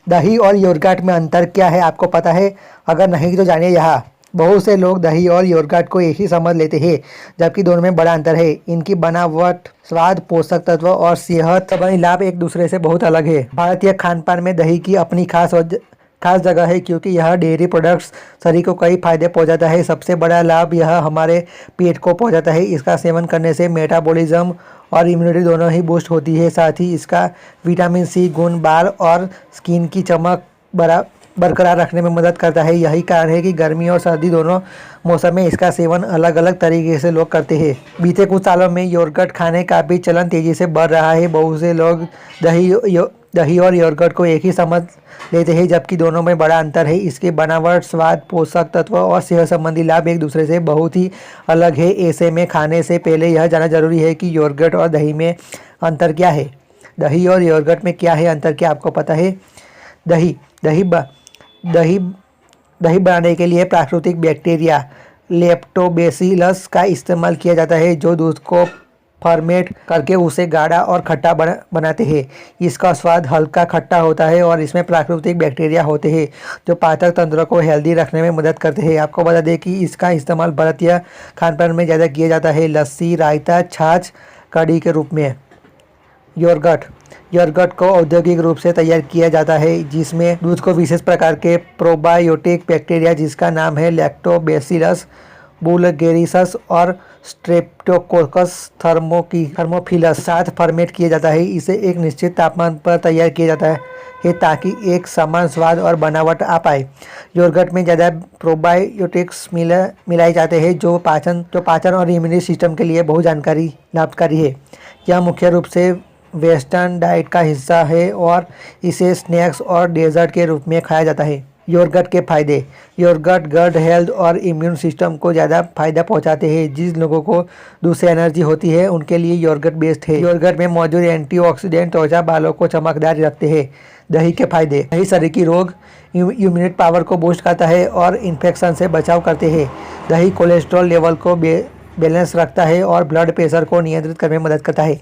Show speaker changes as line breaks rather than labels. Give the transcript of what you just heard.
दही और योगर्ट में अंतर क्या है आपको पता है? अगर नहीं तो जानिए यहाँ। बहुत से लोग दही और योगर्ट को एक ही समझ लेते हैं, जबकि दोनों में बड़ा अंतर है। इनकी बनावट, स्वाद, पोषक तत्व और सेहत संबंधी लाभ एक दूसरे से बहुत अलग है। भारतीय खान पान में दही की अपनी खास जगह है, क्योंकि यह डेयरी प्रोडक्ट्स शरीर को कई फायदे पहुंचाता है। सबसे बड़ा लाभ यह हमारे पेट को पहुंचाता है। इसका सेवन करने से मेटाबॉलिज्म और इम्यूनिटी दोनों ही बूस्ट होती है। साथ ही इसका विटामिन सी गुण बाल और स्किन की चमक बरकरार रखने में मदद करता है। यही कारण है कि गर्मी और सर्दी दोनों मौसम में इसका सेवन अलग अलग तरीके से लोग करते हैं। बीते कुछ सालों में योगर्ट खाने का भी चलन तेज़ी से बढ़ रहा है। बहुत से लोग दही और योगर्ट को एक ही समझ लेते हैं, जबकि दोनों में बड़ा अंतर है। इसके बनावट, स्वाद, पोषक तत्व और सेहत संबंधी लाभ एक दूसरे से बहुत ही अलग है। ऐसे में खाने से पहले यह जानना जरूरी है कि योगर्ट और दही में अंतर क्या है। दही और योगर्ट में क्या है अंतर, क्या आपको पता है? दही दही दही दही बनाने के लिए प्राकृतिक बैक्टीरिया लैक्टोबैसिलस का इस्तेमाल किया जाता है, जो दूध को फर्मेंट करके उसे गाढ़ा और खट्टा बनाते हैं। इसका स्वाद हल्का खट्टा होता है और इसमें प्राकृतिक बैक्टीरिया होते हैं, जो पाचन तंत्र को हेल्दी रखने में मदद करते हैं। आपको बता दें कि इसका इस्तेमाल भारतीय खान पान में ज़्यादा किया जाता है, लस्सी, रायता, छाछ, कढ़ी के रूप में। योगर्ट को औद्योगिक रूप से तैयार किया जाता है, जिसमें दूध को विशेष प्रकार के प्रोबायोटिक बैक्टीरिया, जिसका नाम है लैक्टोबैसिलस बुल्गारिस और स्ट्रेप्टोकोकस थर्मोफिलस साथ फर्मेंट किया जाता है। इसे एक निश्चित तापमान पर तैयार किया जाता है ताकि एक समान स्वाद और बनावट आ पाए। योगर्ट में ज़्यादा प्रोबायोटिक्स मिलाए जाते हैं, जो पाचन और इम्यूनिटी सिस्टम के लिए बहुत लाभकारी है। यह मुख्य रूप से वेस्टर्न डाइट का हिस्सा है और इसे स्नैक्स और डेजर्ट के रूप में खाया जाता है। योगर्ट के फायदे। योगर्ट गट हेल्थ और इम्यून सिस्टम को ज़्यादा फायदा पहुंचाते हैं। जिस लोगों को दूध से एनर्जी होती है, उनके लिए योगर्ट बेस्ट है। योगर्ट में मौजूद एंटीऑक्सीडेंट त्वचा बालों को चमकदार रखते हैं। दही के फायदे। दही शरीर की रोग इम्यूनिटी पावर को बूस्ट करता है और इन्फेक्शन से बचाव करते हैं। दही कोलेस्ट्रॉल लेवल को बैलेंस रखता है और ब्लड प्रेशर को नियंत्रित करने में मदद करता है।